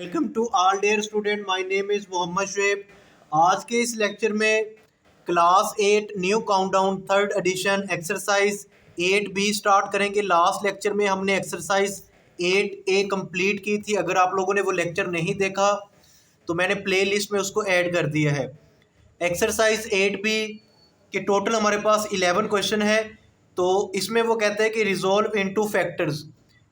Welcome to all dear student, my name is Mohammad Shoaib. आज के इस लेक्चर में class 8 New Countdown third edition exercise 8B start करेंगे। Last lecture में हमने एक्सरसाइज 8A कंप्लीट की थी। अगर आप लोगों ने वो लेक्चर नहीं देखा तो मैंने प्ले लिस्ट में उसको ऐड कर दिया है। एक्सरसाइज 8B के टोटल हमारे पास 11 क्वेश्चन है। तो इसमें वो कहते हैं कि रिजॉल्व इनटू फैक्टर्स,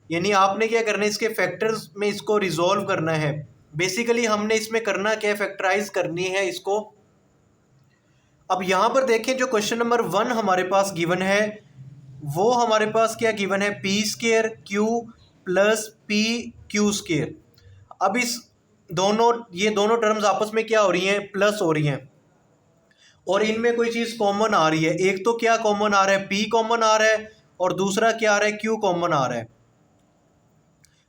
यानी आपने क्या करना है, इसके फैक्टर्स में इसको रिजॉल्व करना है। बेसिकली हमने इसमें करना क्या है, फैक्टराइज करनी है इसको। अब यहाँ पर देखें, जो क्वेश्चन नंबर 1 हमारे पास गिवन है वो हमारे पास क्या गिवन है, P square Q plus P Q square. अब ये दोनों टर्म्स आपस में क्या हो रही हैं, प्लस हो रही हैं, और इनमें कोई चीज़ कॉमन आ रही है। एक तो क्या कॉमन आ रहा है, पी कॉमन आ रहा है, और दूसरा क्या आ रहा है, क्यू कॉमन आ रहा है।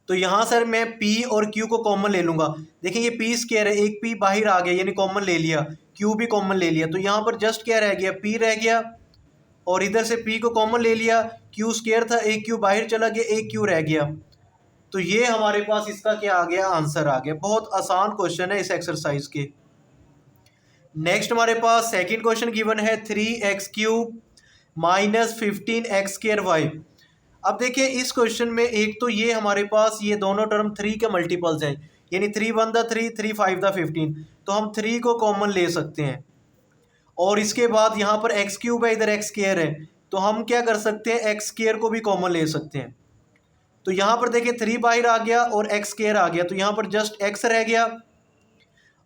तो यहाँ सर मैं P और Q को कॉमन ले लूँगा। देखिए ये P स्क्वायर है, एक P बाहर आ गया यानी कॉमन ले लिया, Q भी कॉमन ले लिया, तो यहाँ पर जस्ट क्या रह गया, P रह गया, और इधर से P को कॉमन ले लिया, Q स्क्वायर था, एक Q बाहर चला गया, एक Q रह गया। तो ये हमारे पास इसका क्या आ गया, आंसर आ गया। बहुत आसान क्वेश्चन है इस एक्सरसाइज के। नेक्स्ट हमारे पास सेकेंड क्वेश्चन गिवन है 3x³ माइनस 15x²y। अब देखिए इस क्वेश्चन में एक तो ये हमारे पास ये दोनों टर्म 3 के मल्टीपल्स हैं, यानी 3 1 द 3, 3 5 द 15, तो हम 3 को कॉमन ले सकते हैं। और इसके बाद यहाँ पर x³ है, इधर x² है, तो हम क्या कर सकते हैं, x² को भी कॉमन ले सकते हैं। तो यहाँ पर देखिए 3 बाहर आ गया और x² आ गया, तो यहाँ पर जस्ट x रह गया।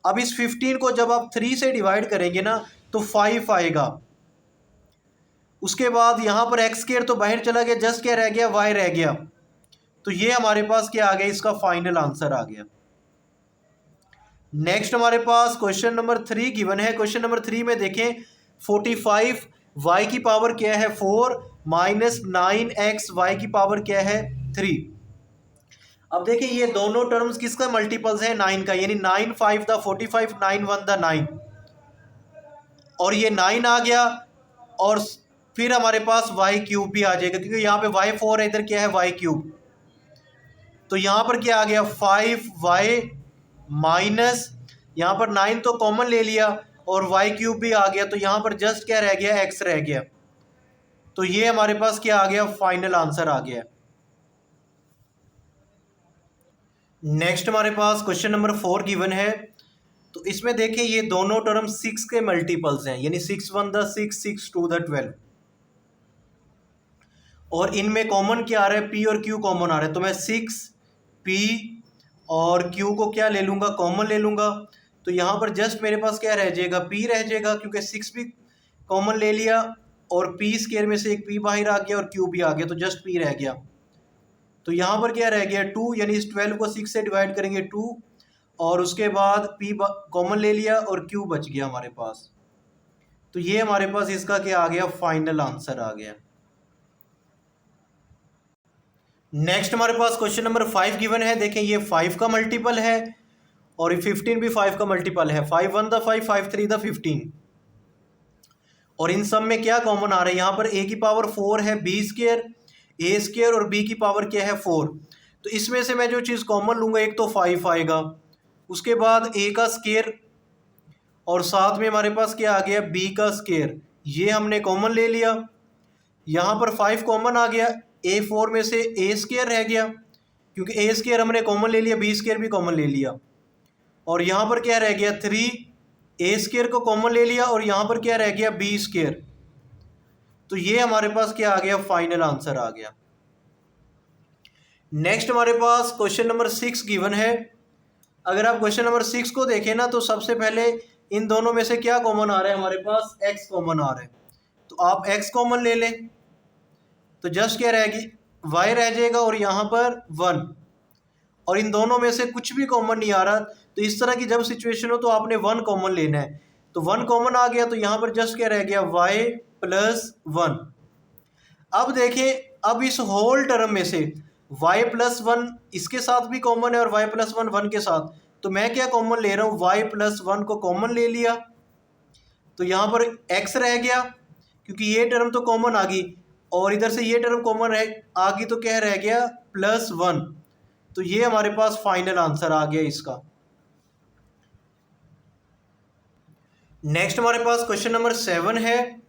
अब इस 15 को जब आप 3 से डिवाइड करेंगे ना तो 5 आएगा। उसके बाद यहाँ पर x² तो बाहर चला गया, जस्ट क्या रह गया, y रह गया। तो ये हमारे पास क्या आ गया, इसका फाइनल आंसर आ गया। नेक्स्ट हमारे पास क्वेश्चन नंबर 3 गिवन है। क्वेश्चन नंबर 3 में देखें 45 y की पावर क्या है 4 माइनस 9x y की पावर क्या है 3। अब देखिए ये दोनों टर्म्स किसका मल्टीपल्स है, 9 का, यानी 9 5 द 45, 9 1 द 9, और ये 9 आ गया, और फिर हमारे पास y³ भी आ जाएगा, क्योंकि यहाँ पे y4 है, इधर क्या है y³। तो यहाँ पर क्या आ गया 5y माइनस, यहाँ पर 9 तो कॉमन ले लिया और y³ भी आ गया, तो यहाँ पर जस्ट क्या रह गया, x रह गया। तो ये हमारे पास क्या आ गया, फाइनल आंसर आ गया। नेक्स्ट हमारे पास क्वेश्चन नंबर 4 गिवन है। तो इसमें देखिए ये दोनों टर्म 6 के मल्टीपल्स हैं, यानी 6 1 द 6, 6 2 द 12, और इनमें कॉमन क्या आ रहा है, P और Q कॉमन आ रहा है। तो मैं 6P और Q को क्या ले लूँगा, कॉमन ले लूँगा। तो यहाँ पर जस्ट मेरे पास क्या रह जाएगा, P रह जाएगा, क्योंकि 6 भी कॉमन ले लिया और P स्क्वायर में से एक P बाहर आ गया और Q भी आ गया, तो जस्ट P रह गया। तो यहाँ पर क्या रह गया 2, यानी इस 12 को 6 से डिवाइड करेंगे 2, और उसके बाद P कॉमन ले लिया और Q बच गया हमारे पास। तो ये हमारे पास इसका क्या आ गया, फाइनल आंसर आ गया। नेक्स्ट हमारे पास क्वेश्चन नंबर 5 गिवन है। देखें ये 5 का मल्टीपल है और ये 15 भी 5 का मल्टीपल है। 5 1 द 5, 5 3 द 15, और इन सब में क्या कॉमन आ रहा है, यहाँ पर a की पावर 4 है, b² a² और b की पावर क्या है 4। तो इसमें से मैं जो चीज़ कॉमन लूँगा, एक तो 5 आएगा, उसके बाद a का स्क्वायर, और साथ में हमारे पास क्या आ गया, b का स्क्वायर, ये हमने कॉमन ले लिया। यहाँ पर 5 कॉमन आ गया, a4 में से a² रह गया, क्योंकि a² हमने कॉमन ले लिया, b² भी कॉमन ले लिया, और यहाँ पर क्या रह गया 3, a² को कॉमन ले लिया, और यहाँ पर क्या रह गया b²। तो ये हमारे पास क्या आ गया, फाइनल आंसर आ गया। नेक्स्ट हमारे पास क्वेश्चन नंबर 6 गिवन है। अगर आप क्वेश्चन नंबर 6 को देखें ना, तो सबसे पहले इन दोनों में से क्या कॉमन आ रहा है, हमारे पास x कॉमन आ रहा है, तो आप x कॉमन ले लें, तो जस्ट क्या रहेगी, y रह जाएगा, और यहाँ पर 1, और इन दोनों में से कुछ भी कॉमन नहीं आ रहा। तो इस तरह की जब सिचुएशन हो तो आपने 1 कॉमन लेना है। तो 1 कॉमन आ गया, तो यहाँ पर जस्ट क्या रह गया, y+1। अब देखें, अब इस होल टर्म में से y+1 इसके साथ भी कॉमन है और y+1 1 के साथ, तो मैं क्या कॉमन ले रहा हूँ, y+1 को कॉमन ले लिया, तो यहाँ पर x रह गया, क्योंकि ये टर्म तो कॉमन आ गई, और इधर से ये टर्म कॉमन आ गई, तो क्या रह गया +1। तो ये हमारे पास फाइनल आंसर आ गया इसका। नेक्स्ट हमारे पास क्वेश्चन नंबर 7 है।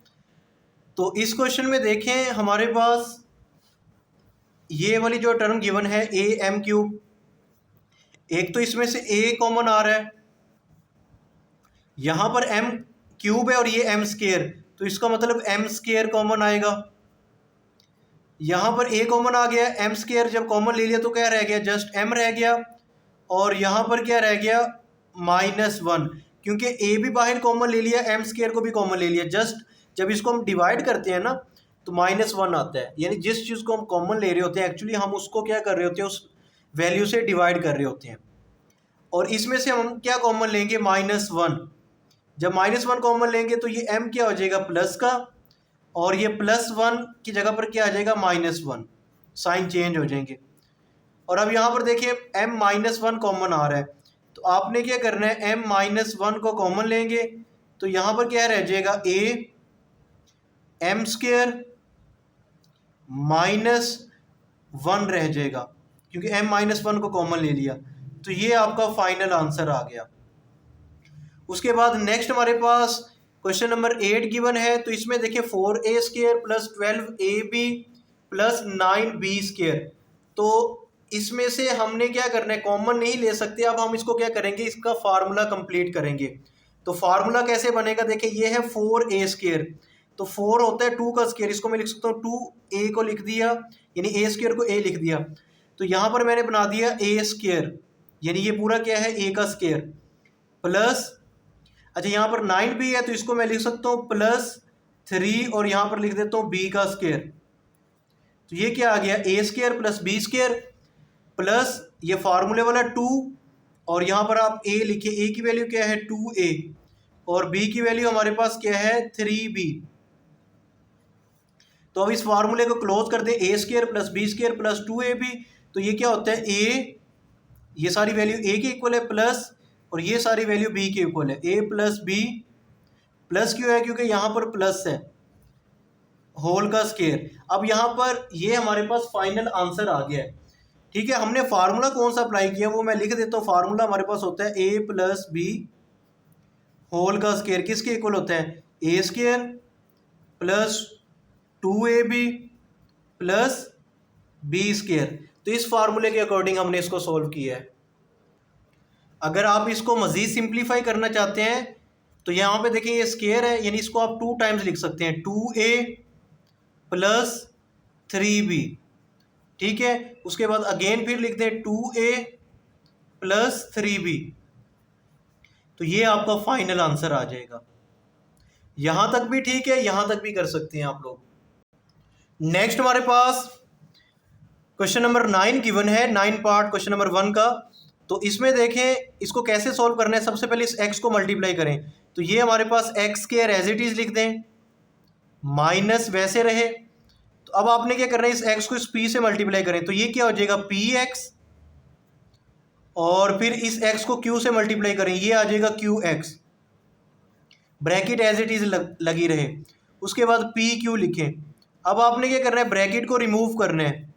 तो इस क्वेश्चन में देखें हमारे पास ये वाली जो टर्म गिवन है ए एम क्यूब, एक तो इसमें से ए कॉमन आ रहा है, यहाँ पर एम क्यूब है और ये एम स्केयर, तो इसका मतलब एम स्केयर कॉमन आएगा। यहाँ पर ए कॉमन आ गया, एम स्केयर जब कॉमन ले लिया तो क्या रह गया, जस्ट एम रह गया। और यहाँ पर क्या रह गया, -1, क्योंकि ए भी बाहर कॉमन ले लिया, एम स्केयर को भी कॉमन ले लिया। जस्ट जब इसको हम डिवाइड करते हैं ना तो -1 आता है, यानी जिस चीज़ को हम कॉमन ले रहे होते हैं एक्चुअली हम उसको क्या कर रहे होते हैं, उस वैल्यू से डिवाइड कर रहे होते हैं। और इसमें से हम क्या कॉमन लेंगे, -1। जब -1 कॉमन लेंगे तो ये m क्या हो जाएगा, प्लस का, और ये +1 की जगह पर क्या आ जाएगा, -1, साइन चेंज हो जाएंगे। और अब यहाँ पर देखिए m-1 कॉमन आ रहा है, तो आपने क्या करना है, m-1 को कॉमन लेंगे तो यहाँ पर क्या रह जाएगा, a m² -1 रह जाएगा, क्योंकि m-1 को कॉमन ले लिया। तो ये आपका फाइनल आंसर आ गया। उसके बाद नेक्स्ट हमारे पास क्वेश्चन नंबर 8 गिवन है। तो इसमें देखिए 4a² + 12ab + 9b²। तो इसमें से हमने क्या करना है, कॉमन नहीं ले सकते। अब हम इसको क्या करेंगे, इसका फार्मूला कंप्लीट करेंगे। तो फार्मूला कैसे बनेगा, देखिए ये है 4a², तो 4 होता है 2 का स्क्वायर, इसको मैं लिख सकता हूँ 2a को लिख दिया, यानी a² को a लिख दिया। तो यहाँ पर मैंने बना दिया a², यानी ये पूरा क्या है, a का स्क्वायर, प्लस, अच्छा यहाँ पर 9b है तो इसको मैं लिख सकता हूँ +3, और यहाँ पर लिख देता हूँ b का स्क्वायर। तो ये क्या आ गया, a² + b² प्लस ये फार्मूले वाला 2, और यहाँ पर आप a लिखिए, a की वैल्यू क्या है 2a, और b की वैल्यू हमारे पास क्या है 3b। तो अब इस फार्मूले को क्लोज कर दे, a² + b² + 2ab, तो ये क्या होता है, a, ये सारी वैल्यू a के इक्वल है, प्लस, और ये सारी वैल्यू b के इक्वल है, a + b, प्लस क्यों है, क्योंकि यहाँ पर प्लस है, होल का स्क्वायर। अब यहाँ पर ये हमारे पास फाइनल आंसर आ गया है। ठीक है, हमने फार्मूला कौन सा अप्लाई किया वो मैं लिख देता हूँ। फार्मूला हमारे पास होता है a + b होल का स्क्वायर, किसके इक्वल होता है, a² + 2ab + b²। तो इस फार्मूले के अकॉर्डिंग हमने इसको सॉल्व किया है। अगर आप इसको मज़ीद सिंप्लीफाई करना चाहते हैं तो यहाँ पे देखिए ये स्क्वायर है, यानी इसको आप 2 टाइम्स लिख सकते हैं, 2a + 3b। ठीक है, उसके बाद अगेन फिर लिख दें 2a + 3b। तो ये आपका फाइनल आंसर आ जाएगा। यहाँ तक भी ठीक है, यहाँ तक भी कर सकते हैं आप लोग। नेक्स्ट हमारे पास क्वेश्चन नंबर 9 गिवन है, 9 पार्ट क्वेश्चन नंबर 1 का। तो इसमें देखें इसको कैसे सॉल्व करना है। सबसे पहले इस x को मल्टीप्लाई करें, तो ये हमारे पास x² एज इट इज़ लिख दें, माइनस वैसे रहे। तो अब आपने क्या करना है, इस x को इस p से मल्टीप्लाई करें, तो ये क्या हो जाएगा px, और फिर इस x को q से मल्टीप्लाई करें, ये आ जाएगा qx, bracket as it is लगी रहे। उसके बाद pq लिखें। अब आपने क्या करना है, ब्रैकेट को रिमूव करना है।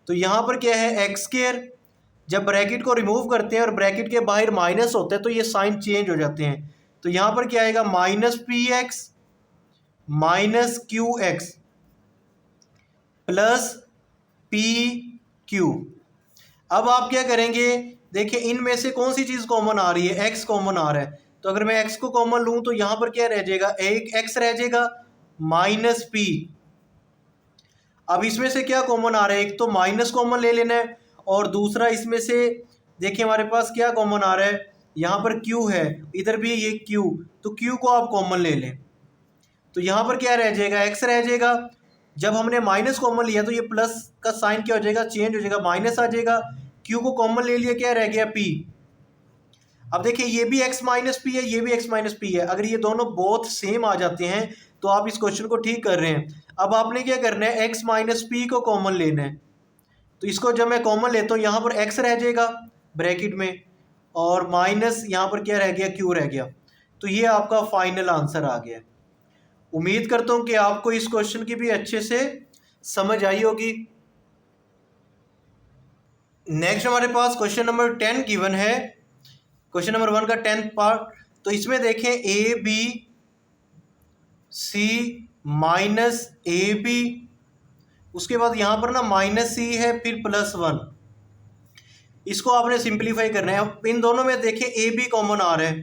तो यहाँ पर क्या है, x², जब ब्रैकेट को रिमूव करते हैं और ब्रैकेट के बाहर माइनस होता है तो ये साइन चेंज हो जाते हैं। तो यहाँ पर क्या आएगा, -px - qx + pq। अब आप क्या करेंगे, देखिए इनमें से कौन सी चीज़ कॉमन आ रही है, x कॉमन आ रहा है। तो अगर मैं x को कॉमन लूँ तो यहाँ पर क्या रह जाएगा, एक x रह जाएगा -p। अब इसमें से क्या कॉमन आ रहा है, एक तो माइनस कॉमन ले लेना है, और दूसरा इसमें से देखिए हमारे पास क्या कॉमन आ रहा है, यहाँ पर q है, इधर भी ये q, तो q को आप कॉमन ले लें। तो यहाँ पर क्या रह जाएगा, x रह जाएगा। जब हमने माइनस कॉमन लिया तो ये प्लस का साइन क्या हो जाएगा, चेंज हो जाएगा, माइनस आ जाएगा। q को कॉमन ले लिया, क्या रह गया p। अब देखिए ये भी x - p है, ये भी x - p है। अगर ये दोनों बोथ सेम आ जाते हैं तो आप इस क्वेश्चन को ठीक कर रहे हैं। अब आपने क्या करना है, x - p को कॉमन लेना है। तो इसको जब मैं कॉमन लेता हूँ यहाँ पर x रह जाएगा ब्रैकेट में, और माइनस यहाँ पर क्या रह गया, q रह गया। तो ये आपका फाइनल आंसर आ गया। उम्मीद करता हूँ कि आपको इस क्वेश्चन की भी अच्छे से समझ आई होगी। नेक्स्ट हमारे पास क्वेश्चन नंबर 10 गिवन है, क्वेश्चन नंबर 1 का 10th पार्ट। तो इसमें देखें a b c minus a b, उसके बाद यहाँ पर ना माइनस सी है, फिर +1। इसको आपने सिंप्लीफाई करना है। अब इन दोनों में देखें ए बी कॉमन आ रहा है,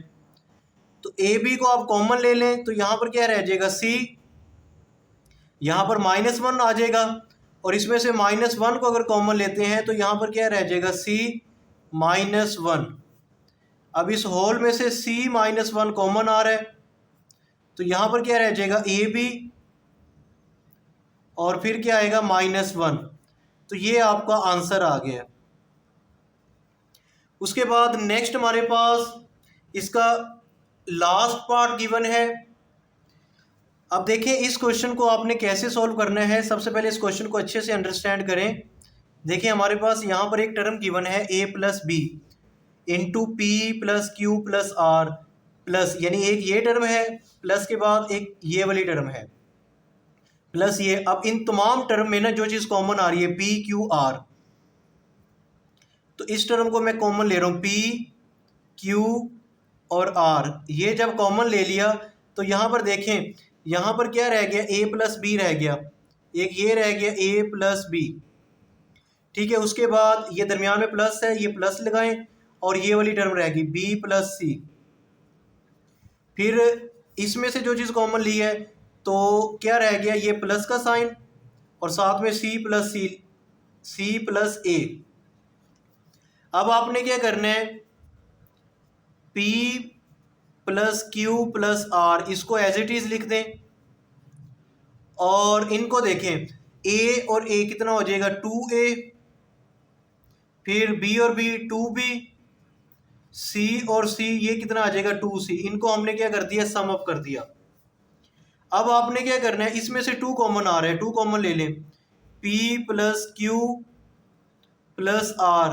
तो ए बी को आप कॉमन ले लें तो यहाँ पर क्या रह जाएगा सी, यहाँ पर -1 आ जाएगा, और इसमें से -1 को अगर कॉमन लेते हैं तो यहाँ पर क्या रह जाएगा सी -1। अब इस होल में से सी -1 कॉमन आ रहा है, तो यहाँ पर क्या रह जाएगा ए बी, और फिर क्या आएगा -1। तो ये आपका आंसर आ गया। उसके बाद नेक्स्ट हमारे पास इसका लास्ट पार्ट गिवन है। अब देखें इस क्वेश्चन को आपने कैसे सॉल्व करना है। सबसे पहले इस क्वेश्चन को अच्छे से अंडरस्टैंड करें। देखिए हमारे पास यहाँ पर एक टर्म गिवन है a + b into P + q + r plus, यानी एक ये टर्म है, प्लस के बाद एक ये वाली टर्म है, प्लस ये। अब इन तमाम टर्म में ना जो चीज़ कॉमन आ रही है p q r, तो इस टर्म को मैं कॉमन ले रहा हूँ p q और r। ये जब कॉमन ले लिया तो यहाँ पर देखें, यहाँ पर क्या रह गया a + b रह गया, एक ये रह गया a + b, ठीक है। उसके बाद ये दरमियान में प्लस है, ये प्लस लगाएं, और ये वाली टर्म रह गई b + c। फिर इसमें से जो चीज़ कॉमन ली है तो क्या रह गया, ये प्लस का साइन, और साथ में c + a। अब आपने क्या करना है, p + q + r इसको एज इट इज़ लिख दें, और इनको देखें a और a कितना हो जाएगा 2a, फिर b और b 2b, c और c ये कितना आ जाएगा 2c। इनको हमने क्या कर दिया, सम अप कर दिया। अब आपने क्या करना है, इसमें से 2 कॉमन आ रहा है, 2 कॉमन ले लें, p + q + r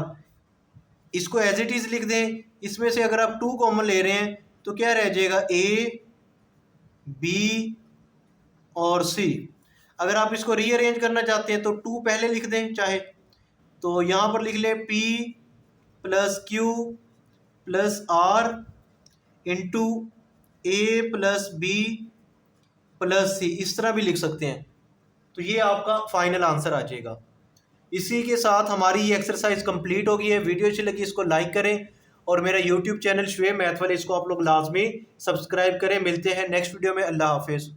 इसको एज इट इज़ लिख दें। इसमें से अगर आप 2 कॉमन ले रहे हैं तो क्या रह जाएगा a b और c। अगर आप इसको रीअरेंज करना चाहते हैं तो 2 पहले लिख दें चाहे, तो यहाँ पर लिख लें p + q + r into a + b + c, इस तरह भी लिख सकते हैं। तो ये आपका फाइनल आंसर आ जाएगा। इसी के साथ हमारी ये एक्सरसाइज कंप्लीट हो गई है। वीडियो अच्छी लगी इसको लाइक करें, और मेरा यूट्यूब चैनल शुएब मैथ वाले इसको आप लोग लाजमी सब्सक्राइब करें। मिलते हैं नेक्स्ट वीडियो में। अल्लाह हाफिज़।